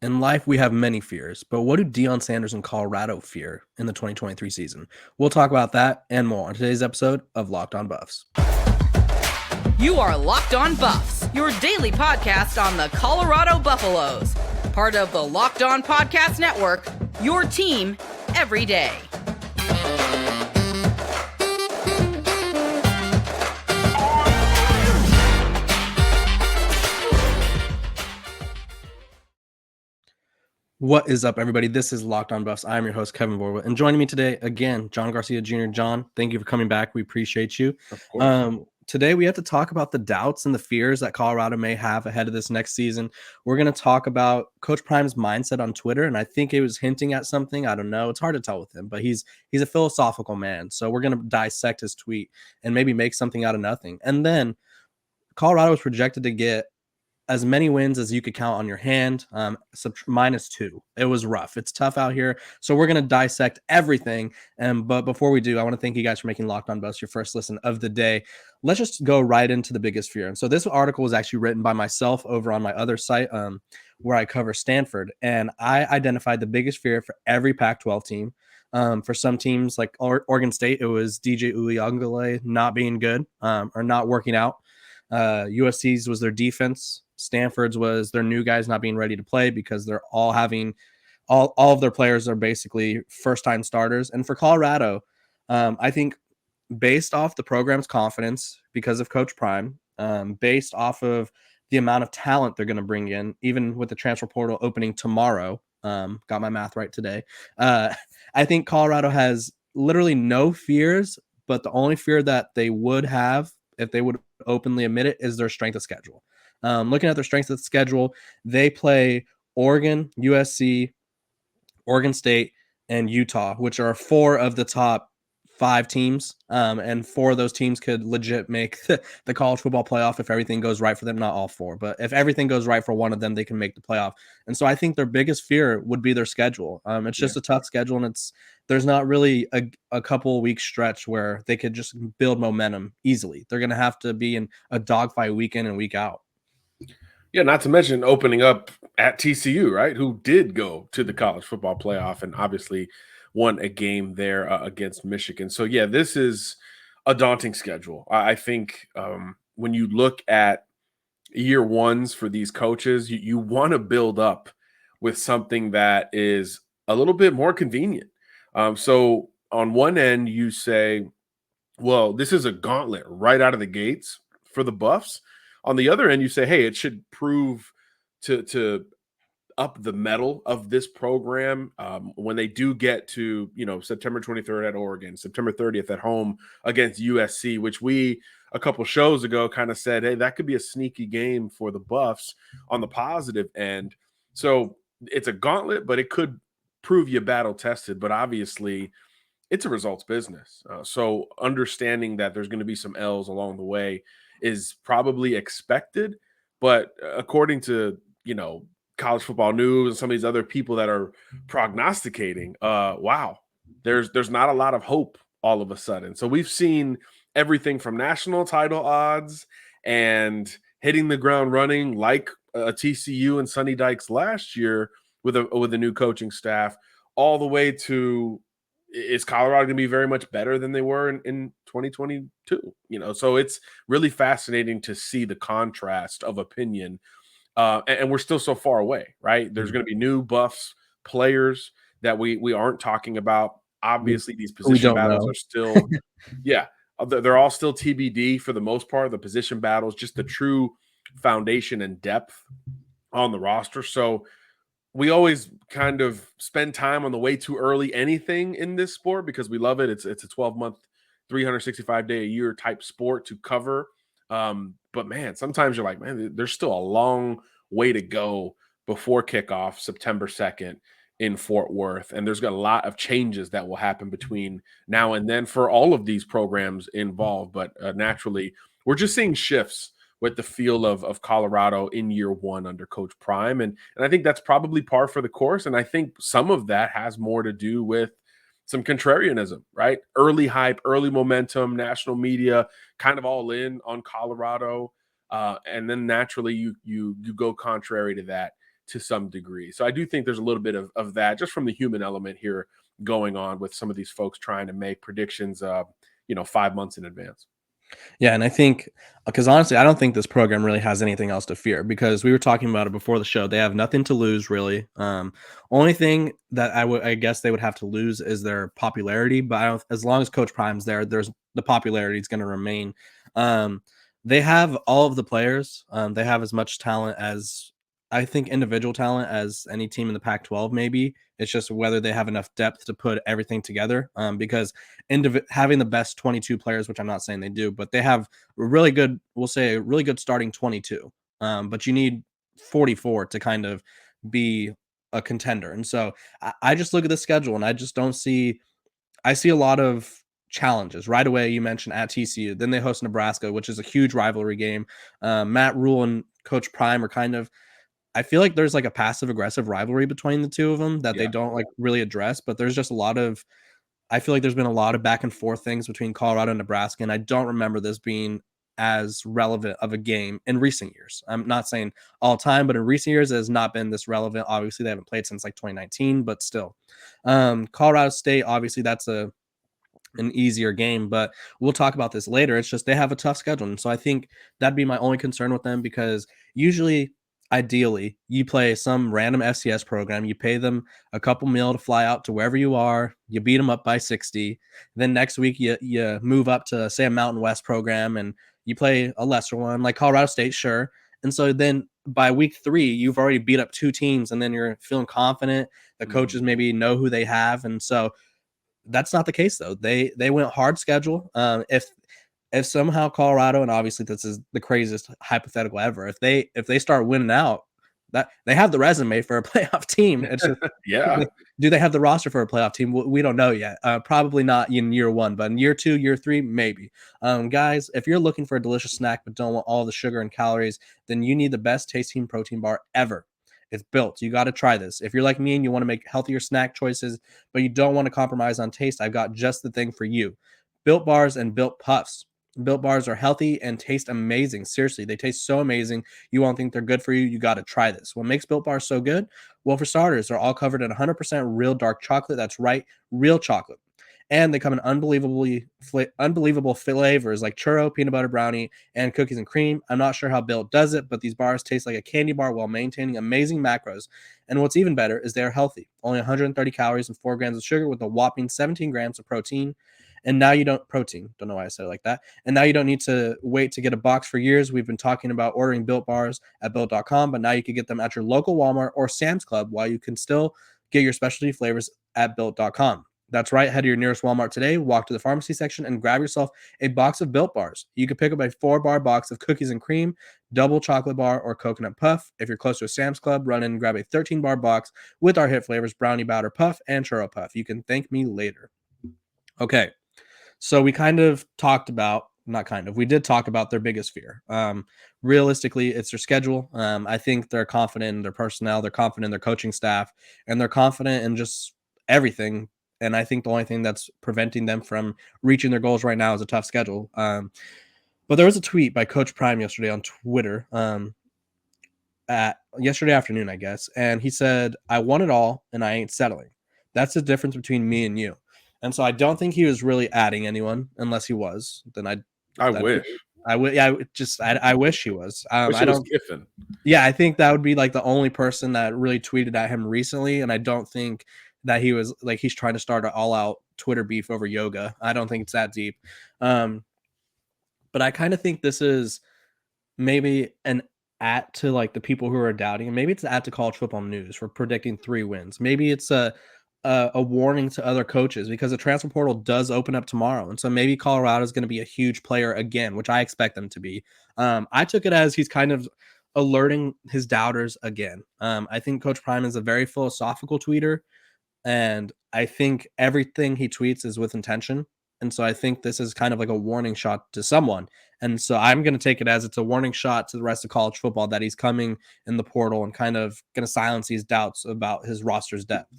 In life, we have many fears, but what do Deion Sanders and Colorado fear in the 2023 season? We'll talk about that and more on today's episode of Locked On Buffs. You are Locked On Buffs, your daily podcast on the Colorado Buffaloes. Part of the Locked On Podcast Network, your team every day. What is up, everybody? This is Locked On Buffs. I'm your host, Kevin Borba, and joining me today again, John Garcia Jr. John, thank you for coming back. We appreciate you. Of course. Today, we have to talk about the doubts and the fears that Colorado may have ahead of this next season. We're going to talk about Coach Prime's mindset on Twitter, and I think it was hinting at something. I don't know. It's hard to tell with him, but he's a philosophical man. So we're going to dissect his tweet and maybe make something out of nothing. And then Colorado is projected to get as many wins as you could count on your hand, -2. It was rough. It's tough out here. So we're going to dissect everything. But before we do, I want to thank you guys for making Locked On Buffs your first listen of the day. Let's just go right into the biggest fear. And so this article was actually written by myself over on my other site where I cover Stanford. And I identified the biggest fear for every Pac-12 team. For some teams like Oregon State, it was DJ Uiagalelei not being good or not working out. USC's was their defense. Stanford's was their new guys not being ready to play because they're all having all of their players are basically first-time starters. And for Colorado, I think based off the program's confidence because of Coach Prime, based off of the amount of talent they're going to bring in, even with the transfer portal opening tomorrow, got my math right today, I think Colorado has literally no fears, but the only fear that they would have if they would openly admit it is their strength of schedule. Looking at their strength of schedule, they play Oregon, USC, Oregon State, and Utah, which are 4 of the top 5 teams. And 4 of those teams could legit make the college football playoff if everything goes right for them. Not all 4, but if everything goes right for one of them, they can make the playoff. And so I think their biggest fear would be their schedule. It's just a tough schedule, and there's not really a couple week stretch where they could just build momentum easily. They're going to have to be in a dogfight week in and week out. Yeah, not to mention opening up at TCU, right, who did go to the college football playoff and obviously won a game there against Michigan. So, yeah, this is a daunting schedule. I think when you look at year ones for these coaches, you want to build up with something that is a little bit more convenient. So on one end, you say, well, this is a gauntlet right out of the gates for the Buffs. On the other end, you say, hey, it should prove to up the mettle of this program when they do get to, September 23rd at Oregon, September 30th at home against USC, which we a couple shows ago kind of said, hey, that could be a sneaky game for the Buffs on the positive end. So it's a gauntlet, but it could prove you battle tested. But obviously, it's a results business. So understanding that there's going to be some L's along the way is probably expected. But according to, College Football News and some of these other people that are prognosticating, wow, there's not a lot of hope all of a sudden. So we've seen everything from national title odds and hitting the ground running like TCU and Sonny Dykes last year with a new coaching staff, all the way to is Colorado going to be very much better than they were in 2022? So it's really fascinating to see the contrast of opinion. And we're still so far away, right? There's going to be new Buffs players that we aren't talking about. Obviously, these position battles are still, they're all still TBD for the most part. The position battles, just the true foundation and depth on the roster. So we always kind of spend time on the way too early anything in this sport because we love it. It's a 12-month, 365-day a year type sport to cover. But man, sometimes you're like, man, there's still a long way to go before kickoff, September 2nd in Fort Worth. And there's got a lot of changes that will happen between now and then for all of these programs involved. But naturally, we're just seeing shifts with the feel of Colorado in year one under Coach Prime. And I think that's probably par for the course. And I think some of that has more to do with some contrarianism, right? Early hype, early momentum, national media kind of all in on Colorado. And then naturally you go contrary to that to some degree. So I do think there's a little bit of that just from the human element here going on with some of these folks trying to make predictions, 5 months in advance. Yeah, and I think because honestly, I don't think this program really has anything else to fear because we were talking about it before the show. They have nothing to lose really. Only thing that I guess they would have to lose is their popularity. But I don't, as long as Coach Prime's there, there's the popularity is going to remain. Um, they have all of the players. They have as much talent as I think individual talent as any team in the Pac-12. Maybe it's just whether they have enough depth to put everything together. Because having the best 22 players, which I'm not saying they do, but they have a really good, we'll say a really good starting 22. But you need 44 to kind of be a contender. And so I just look at the schedule and I just don't see, I see a lot of challenges right away. You mentioned at TCU, then they host Nebraska, which is a huge rivalry game. Matt Rule and Coach Prime are kind of, I feel like there's like a passive aggressive rivalry between the two of them that they Yeah. don't like really address, but there's just a lot of, I feel like there's been a lot of back and forth things between Colorado and Nebraska, and I don't remember this being as relevant of a game in recent years. I'm not saying all time, but in recent years, it has not been this relevant. Obviously, they haven't played since like 2019, but still. Colorado State, obviously, that's an easier game, but we'll talk about this later. It's just they have a tough schedule. And so I think that'd be my only concern with them because usually, ideally, you play some random FCS program, you pay them a couple mil to fly out to wherever you are, you beat them up by 60. Then next week, you move up to, say, a Mountain West program and you play a lesser one like Colorado State, sure. And so then by week 3, you've already beat up 2 teams and then you're feeling confident. The coaches maybe know who they have. And so that's not the case though. They went hard schedule. If somehow Colorado, and obviously this is the craziest hypothetical ever, if they start winning out, that they have the resume for a playoff team. It's just Yeah. do they have the roster for a playoff team? We don't know yet. Probably not in year 1, but in year 2, year 3, maybe. Guys, if you're looking for a delicious snack but don't want all the sugar and calories, then you need the best tasting protein bar ever. It's Built. You got to try this. If you're like me and you want to make healthier snack choices, but you don't want to compromise on taste, I've got just the thing for you. Built Bars and Built Puffs. Built Bars are healthy and taste amazing. Seriously, they taste so amazing. You won't think they're good for you. You got to try this. What makes Built Bars so good? Well, for starters, they're all covered in 100% real dark chocolate. That's right, real chocolate. And they come in unbelievable flavors like churro, peanut butter brownie, and cookies and cream. I'm not sure how Built does it, but these bars taste like a candy bar while maintaining amazing macros. And what's even better is they're healthy. Only 130 calories and 4 grams of sugar with a whopping 17 grams of protein. And now you don't know why I said it like that. And now you don't need to wait to get a box for years. We've been talking about ordering Built bars at built.com, but now you can get them at your local Walmart or Sam's Club while you can still get your specialty flavors at built.com. That's right. Head to your nearest Walmart today, walk to the pharmacy section, and grab yourself a box of Built Bars. You can pick up a 4-bar box of cookies and cream, double chocolate bar, or coconut puff. If you're close to a Sam's Club, run in and grab a 13-bar box with our hit flavors, brownie batter puff and churro puff. You can thank me later. Okay, so we kind of talked about, not kind of, we did talk about their biggest fear. Realistically, it's their schedule. I think they're confident in their personnel, they're confident in their coaching staff, and they're confident in just everything. And I think the only thing that's preventing them from reaching their goals right now is a tough schedule. But there was a tweet by Coach Prime yesterday on Twitter, at yesterday afternoon, I guess. And he said, "I want it all and I ain't settling. That's the difference between me and you." And so I don't think he was really adding anyone unless he was. Then I wish. I would, yeah, I wish he was. Wish I it was don't, Kiffin. yeah, I think that would be like the only person that really tweeted at him recently. And I don't think that he was like, he's trying to start an all out Twitter beef over yoga. I don't think it's that deep. But I kind of think this is maybe an at to like the people who are doubting, and maybe it's an at to College Football News for predicting 3 wins. Maybe it's a warning to other coaches because the transfer portal does open up tomorrow, and so maybe Colorado is going to be a huge player again, which I expect them to be. I took it as he's kind of alerting his doubters again. I think Coach Prime is a very philosophical tweeter, and I think everything he tweets is with intention. And so I think this is kind of like a warning shot to someone. And so I'm going to take it as it's a warning shot to the rest of college football that he's coming in the portal and kind of going to silence these doubts about his roster's depth.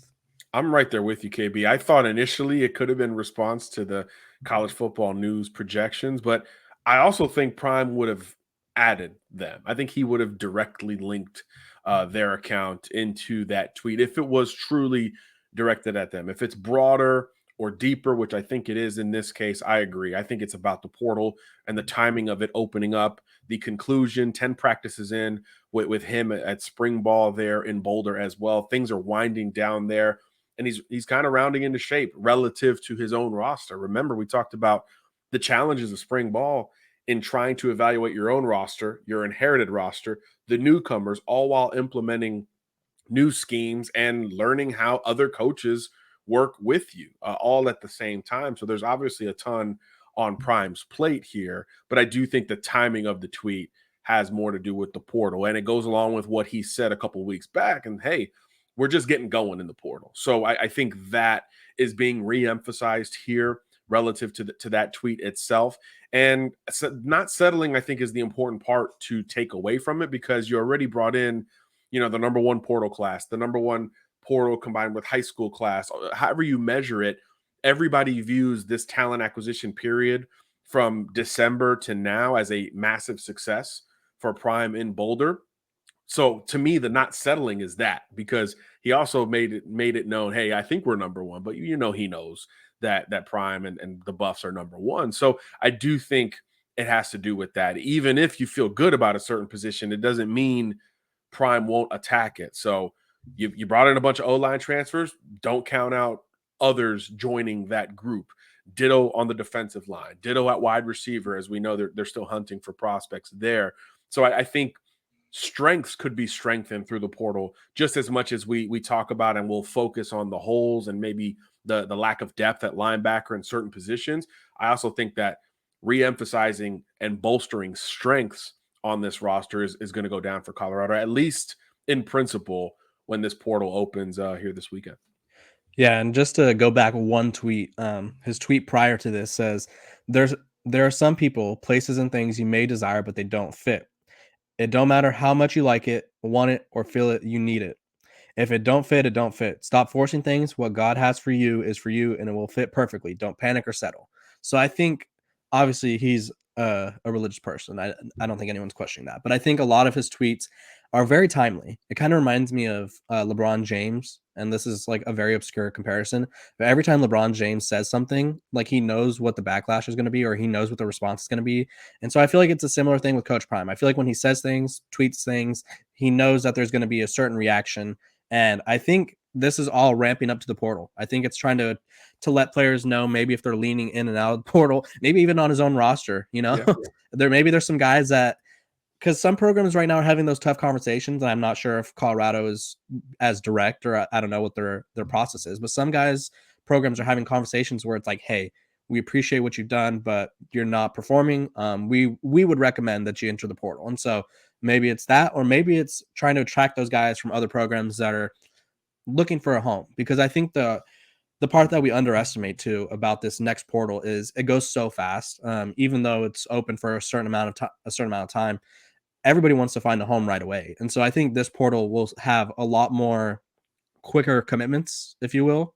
I'm right there with you, KB. I thought initially it could have been response to the College Football News projections, but I also think Prime would have added them. I think he would have directly linked their account into that tweet if it was truly directed at them. If it's broader or deeper, which I think it is in this case, I agree. I think it's about the portal and the timing of it opening up, the conclusion, 10 practices in with him at spring ball there in Boulder as well. Things are winding down there, and he's kind of rounding into shape relative to his own roster. Remember, we talked about the challenges of spring ball in trying to evaluate your own roster, your inherited roster, the newcomers, all while implementing new schemes and learning how other coaches work with you all at the same time. So there's obviously a ton on Prime's plate here, but I do think the timing of the tweet has more to do with the portal, and it goes along with what he said a couple weeks back. And hey, we're just getting going in the portal. So I think that is being re-emphasized here relative to that tweet itself. And not settling, I think, is the important part to take away from it, because you already brought in, the number one portal class, the number one portal combined with high school class, however you measure it. Everybody views this talent acquisition period from December to now as a massive success for Prime in Boulder. So to me, the not settling is that, because he also made it known, hey, I think we're number one, but he knows that Prime and the Buffs are number one. So I do think it has to do with that. Even if you feel good about a certain position, it doesn't mean Prime won't attack it. So you brought in a bunch of O-line transfers. Don't count out others joining that group. Ditto on the defensive line. Ditto at wide receiver, as we know they're still hunting for prospects there. So I think strengths could be strengthened through the portal just as much as we talk about, and we'll focus on the holes and maybe the lack of depth at linebacker in certain positions. I also think that re-emphasizing and bolstering strengths on this roster is going to go down for Colorado, at least in principle, when this portal opens here this weekend. Yeah, and just to go back one tweet, his tweet prior to this says, there are some people, places, and things you may desire, but they don't fit. It don't matter how much you like it, want it, or feel it, you need it. If it don't fit, it don't fit. Stop forcing things. What God has for you is for you, and it will fit perfectly. Don't panic or settle. So I think, obviously, he's a religious person. I don't think anyone's questioning that. But I think a lot of his tweets are very timely. It kind of reminds me of LeBron James, and this is like a very obscure comparison. But every time LeBron James says something, like he knows what the backlash is going to be, or he knows what the response is going to be. And so I feel like it's a similar thing with Coach Prime. I feel like when he says things, tweets things, he knows that there's going to be a certain reaction. And I think this is all ramping up to the portal. I think it's trying to let players know, maybe if they're leaning in and out of the portal, maybe even on his own roster, Yeah. there's some guys that, because some programs right now are having those tough conversations, and I'm not sure if Colorado is as direct, or I don't know what their process is, but some programs are having conversations where it's like, hey, we appreciate what you've done, but you're not performing. We would recommend that you enter the portal. And so maybe it's that, or maybe it's trying to attract those guys from other programs that are looking for a home. Because I think the part that we underestimate too about this next portal is it goes so fast. Even though it's open for a certain amount of time, everybody wants to find a home right away. And so I think this portal will have a lot more quicker commitments, if you will,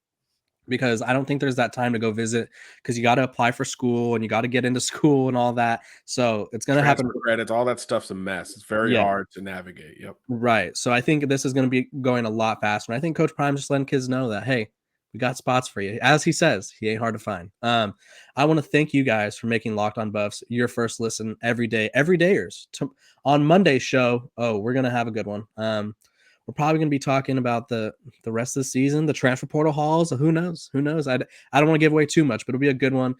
because I don't think there's that time to go visit, because you got to apply for school and you got to get into school and all that. So it's going to happen. Credits, all that stuff's a mess. It's very hard to navigate. Yep. Right. So I think this is going to be going a lot faster. And I think Coach Prime's just letting kids know that, hey, we got spots for you. As he says, he ain't hard to find. I want to thank you guys for making Locked On Buffs your first listen every day, everydayers. On Monday's show, we're going to have a good one. We're probably going to be talking about the rest of the season, the transfer portal hauls. Who knows? I don't want to give away too much, but it'll be a good one.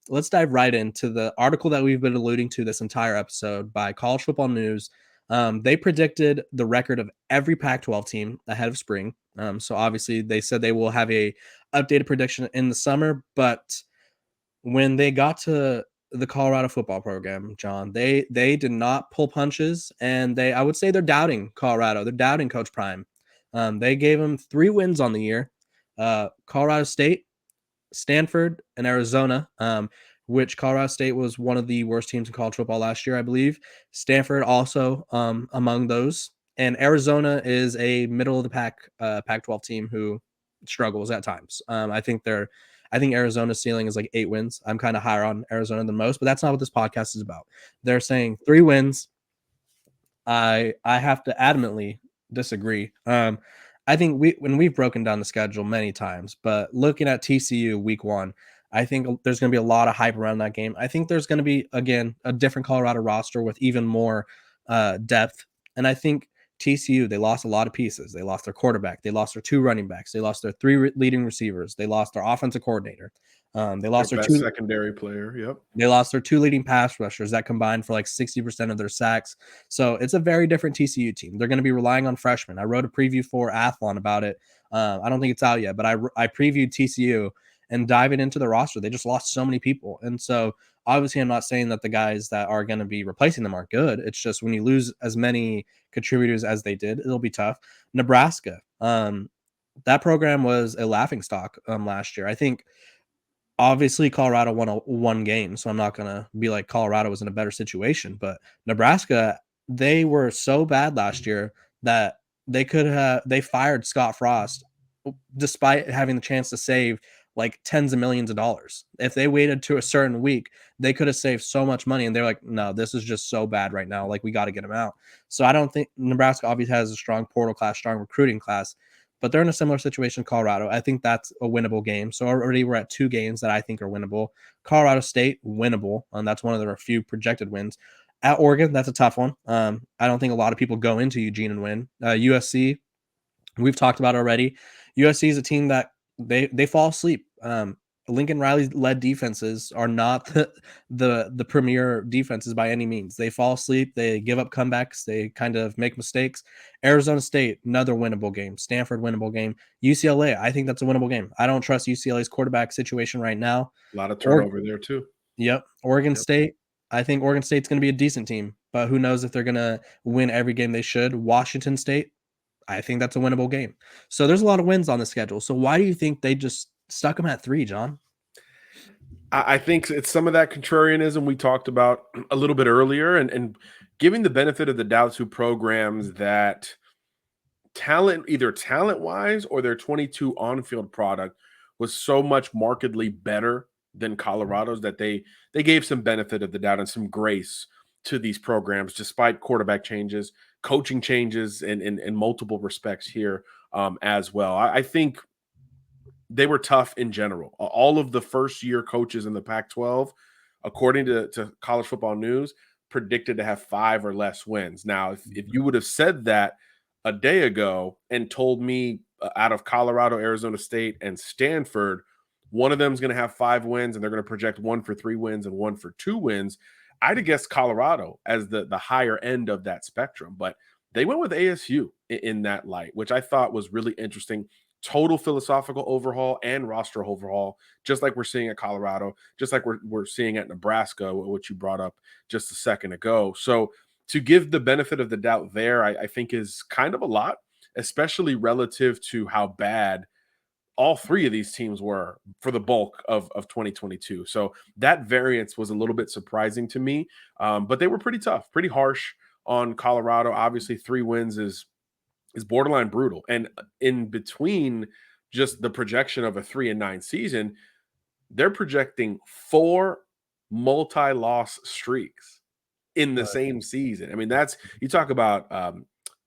Let's dive right into the article that we've been alluding to this entire episode by College Football News. They predicted the record of every Pac-12 team ahead of spring. So obviously they said they will have a updated prediction in the summer, but when they got to the Colorado football program, John, they did not pull punches, and I would say they're doubting Colorado. They're doubting Coach Prime. They gave him 3 wins on the year: Colorado State, Stanford, and Arizona. Which Colorado State was one of the worst teams in college football last year, I believe. Stanford also among those, and Arizona is a middle of the pack Pac-12 team who struggles at times. I think Arizona's ceiling is like 8 wins. I'm kind of higher on Arizona than most, but that's not what this podcast is about. They're saying 3 wins. I have to adamantly disagree. I think we've broken down the schedule many times, but looking at TCU week 1, I think there's going to be a lot of hype around that game. I think there's going to be, again, a different Colorado roster with even more depth. And I think TCU, they lost a lot of pieces. They lost their quarterback. They lost their 2 running backs. They lost their 3 leading receivers. They lost their offensive coordinator. They Their lost their best 2 secondary player. Yep. They lost their 2 leading pass rushers that combined for like 60% of their sacks. So it's a very different TCU team. They're going to be relying on freshmen. I wrote a preview for Athlon about it. I don't think it's out yet, but I previewed TCU and diving into the roster. They just lost so many people. And so obviously I'm not saying that the guys that are going to be replacing them aren't good. It's just when you lose as many contributors as they did, it'll be tough. Nebraska, that program was a laughingstock last year. I think obviously Colorado won one game, so I'm not going to be like Colorado was in a better situation, but Nebraska, they were so bad last year that they fired Scott Frost despite having the chance to save like tens of millions of dollars. If they waited to a certain week, they could have saved so much money, and they're like, no, this is just so bad right now. Like, we got to get him out. So I don't think Nebraska obviously has a strong portal class, strong recruiting class, but they're in a similar situation to Colorado. I think that's a winnable game. So already we're at 2 games that I think are winnable. Colorado State, winnable. And that's one of their few projected wins. At Oregon, that's a tough one. I don't think a lot of people go into Eugene and win. USC, we've talked about already. USC is a team that they fall asleep. Lincoln Riley led defenses are not the premier defenses by any means. They fall asleep. They give up comebacks. They kind of make mistakes. Arizona State, another winnable game. Stanford, winnable game. UCLA, I think that's a winnable game. I don't trust UCLA's quarterback situation right now. A lot of turnover there too. Yep. Oregon State, I think Oregon State's going to be a decent team, but who knows if they're going to win every game they should. Washington State, I think that's a winnable game. So there's a lot of wins on the schedule. So why do you think they just stuck them at 3, John? I think it's some of that contrarianism we talked about a little bit earlier, and giving the benefit of the doubt to programs that either talent-wise or their 22 on-field product was so much markedly better than Colorado's that they gave some benefit of the doubt and some grace to these programs, despite quarterback changes, coaching changes in multiple respects here as well. I think they were tough in general. All of the first-year coaches in the Pac-12, according to College Football News, predicted to have 5 or less wins. Now, if you would have said that a day ago and told me out of Colorado, Arizona State, and Stanford, one of them is going to have 5 wins and they're going to project 1 for 3 wins and 1 for 2 wins, I'd have guessed Colorado as the higher end of that spectrum. But they went with ASU in that light, which I thought was really interesting. Total philosophical overhaul and roster overhaul, just like we're seeing at Colorado, just like we're seeing at Nebraska, which you brought up just a second ago. So to give the benefit of the doubt there, I think is kind of a lot, especially relative to how bad all 3 of these teams were for the bulk of 2022. So that variance was a little bit surprising to me, but they were pretty tough, pretty harsh on Colorado. Obviously, 3 wins is borderline brutal. And in between just the projection of a 3-9 season, they're projecting 4 multi-loss streaks in the same season. I mean, you talk about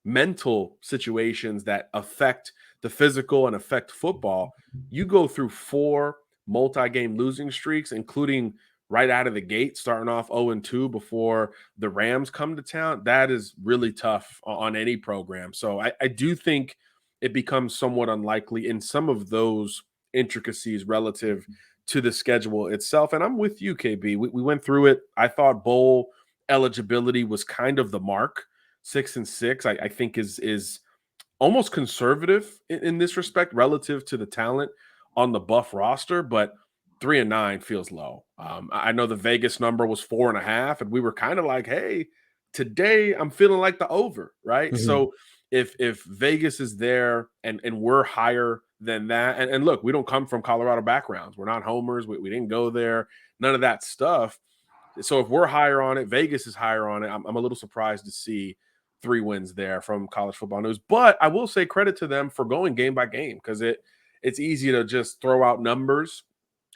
mental situations that affect the physical and affect football. You go through 4 multi-game losing streaks, including right out of the gate, starting off 0-2 before the Rams come to town. That is really tough on any program. So I do think it becomes somewhat unlikely in some of those intricacies relative to the schedule itself. And I'm with you, KB. We went through it. I thought bowl eligibility was kind of the mark. 6-6, I think is almost conservative in this respect relative to the talent on the Buff roster, but 3-9 feels low. I know the Vegas number was 4.5, and we were kind of like, hey, today I'm feeling like the over, right? Mm-hmm. So if Vegas is there and we're higher than that, and look, we don't come from Colorado backgrounds. We're not homers. We didn't go there. None of that stuff. So if we're higher on it, Vegas is higher on it. I'm a little surprised to see 3 wins there from College Football News. But I will say credit to them for going game by game, because it's easy to just throw out numbers,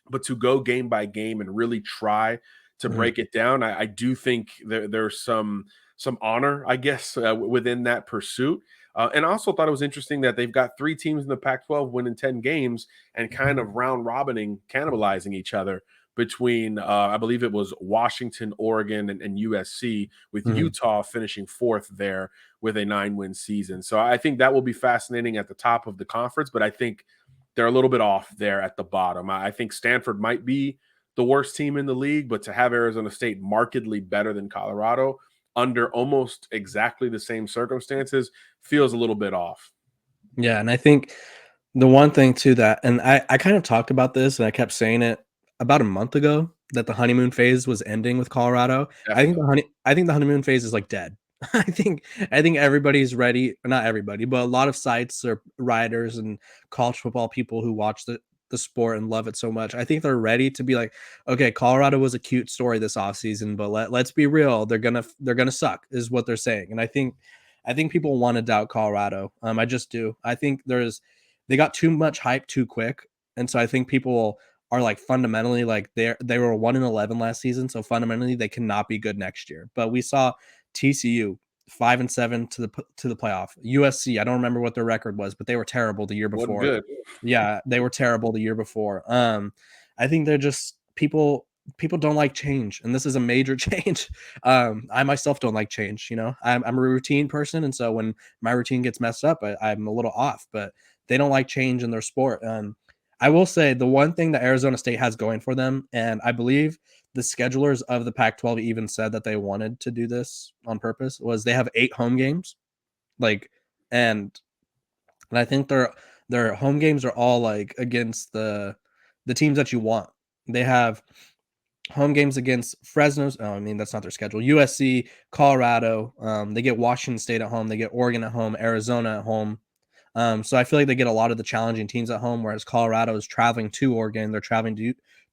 but to go game by game and really try to break it down, I do think there's some some honor, I guess, within that pursuit. And I also thought it was interesting that they've got 3 teams in the Pac-12 winning 10 games and kind of round robining, cannibalizing each other between, I believe it was Washington, Oregon, and USC, with Utah finishing 4th there with a 9-win season. So I think that will be fascinating at the top of the conference, but I think they're a little bit off there at the bottom. I think Stanford might be the worst team in the league, but to have Arizona State markedly better than Colorado under almost exactly the same circumstances feels a little bit off. Yeah, and I think the one thing to that, and I kind of talked about this and I kept saying it about a month ago, that the honeymoon phase was ending with Colorado. Definitely. I think the honeymoon phase is like dead. I think everybody's ready, not everybody, but a lot of sites or writers and college football people who watch the sport and love it so much. I think they're ready to be like, okay, Colorado was a cute story this offseason, but let's be real, they're gonna suck, is what they're saying. And I think people want to doubt Colorado. I just do. I think they got too much hype too quick, and so I think people are like fundamentally like they were 1-11 last season, so fundamentally they cannot be good next year. But we saw TCU 5-7 to the playoff. USC, I don't remember what their record was, but they were terrible the year Wasn't before. good. Yeah, they were terrible the year before. I think they're just people don't like change, and this is a major change. I myself don't like change. You know, I'm a routine person, and so when my routine gets messed up, I'm a little off. But they don't like change in their sport. I will say the one thing that Arizona State has going for them, and I believe the schedulers of the Pac-12 even said that they wanted to do this on purpose, was they have 8 home games, like, and I think their home games are all like against the teams that you want. They have home games against Fresno's. Oh, I mean, that's not their schedule. USC, Colorado. They get Washington State at home. They get Oregon at home, Arizona at home. So I feel like they get a lot of the challenging teams at home, whereas Colorado is traveling to Oregon. They're traveling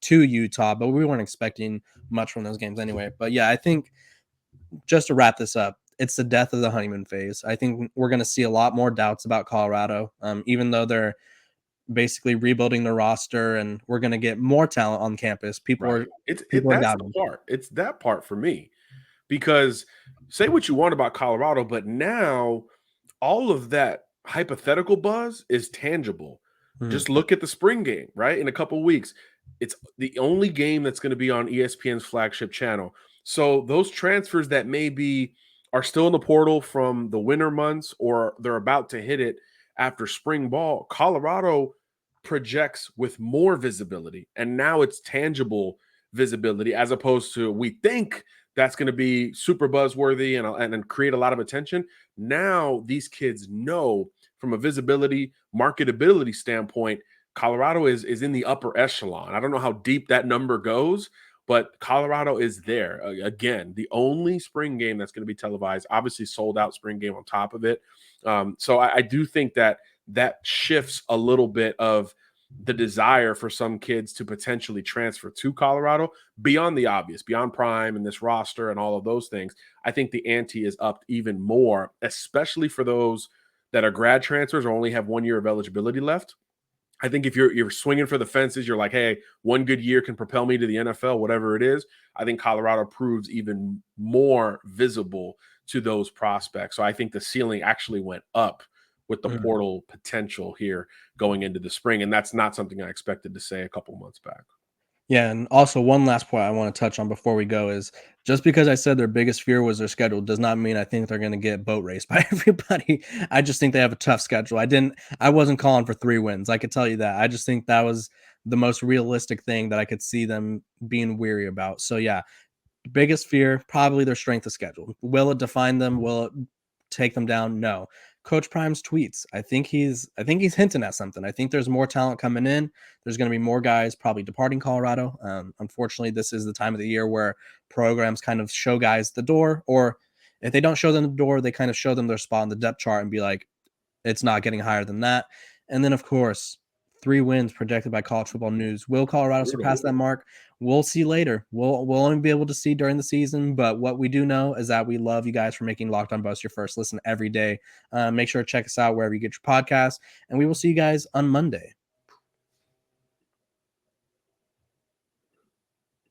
to Utah, but we weren't expecting much from those games anyway. But yeah, I think just to wrap this up, it's the death of the honeymoon phase. I think we're going to see a lot more doubts about Colorado, even though they're basically rebuilding the roster and we're going to get more talent on campus. Right. People are That's the doubting. part. It's that part for me, because say what you want about Colorado, but now all of that hypothetical buzz is tangible. Mhm. Just look at the spring game, right? In a couple weeks, it's the only game that's going to be on ESPN's flagship channel. So those transfers that maybe are still in the portal from the winter months or they're about to hit it after spring ball, Colorado projects with more visibility. And now it's tangible visibility, as opposed to we think that's going to be super buzzworthy and create a lot of attention. Now these kids know from a visibility, marketability standpoint, Colorado is in the upper echelon. I don't know how deep that number goes, but Colorado is there. Again, the only spring game that's going to be televised, obviously sold out spring game on top of it. So I do think that shifts a little bit of the desire for some kids to potentially transfer to Colorado beyond the obvious, beyond prime and this roster and all of those things. I think the ante is up even more, especially for those that are grad transfers or only have 1 year of eligibility left. I think if you're swinging for the fences, you're like, hey, 1 good year can propel me to the NFL, whatever it is. I think Colorado proves even more visible to those prospects. So I think the ceiling actually went up with the Mhm. portal potential here going into the spring. And that's not something I expected to say a couple months back. Yeah, and also one last point I want to touch on before we go is just because I said their biggest fear was their schedule does not mean I think they're going to get boat raced by everybody. I just think they have a tough schedule. I wasn't calling for 3 wins. I could tell you that. I just think that was the most realistic thing that I could see them being weary about. So yeah, biggest fear, probably their strength of schedule. Will it define them? Will it take them down? No. Coach Prime's tweets. I think he's hinting at something. I think there's more talent coming in. There's going to be more guys probably departing Colorado. Unfortunately, this is the time of the year where programs kind of show guys the door, or if they don't show them the door, they kind of show them their spot on the depth chart and be like, it's not getting higher than that. And then, of course, 3 wins projected by College Football News. Will Colorado surpass that mark? We'll see later. We'll only be able to see during the season. But what we do know is that we love you guys for making Locked On Buffs your first listen every day. Make sure to check us out wherever you get your podcast. And we will see you guys on Monday.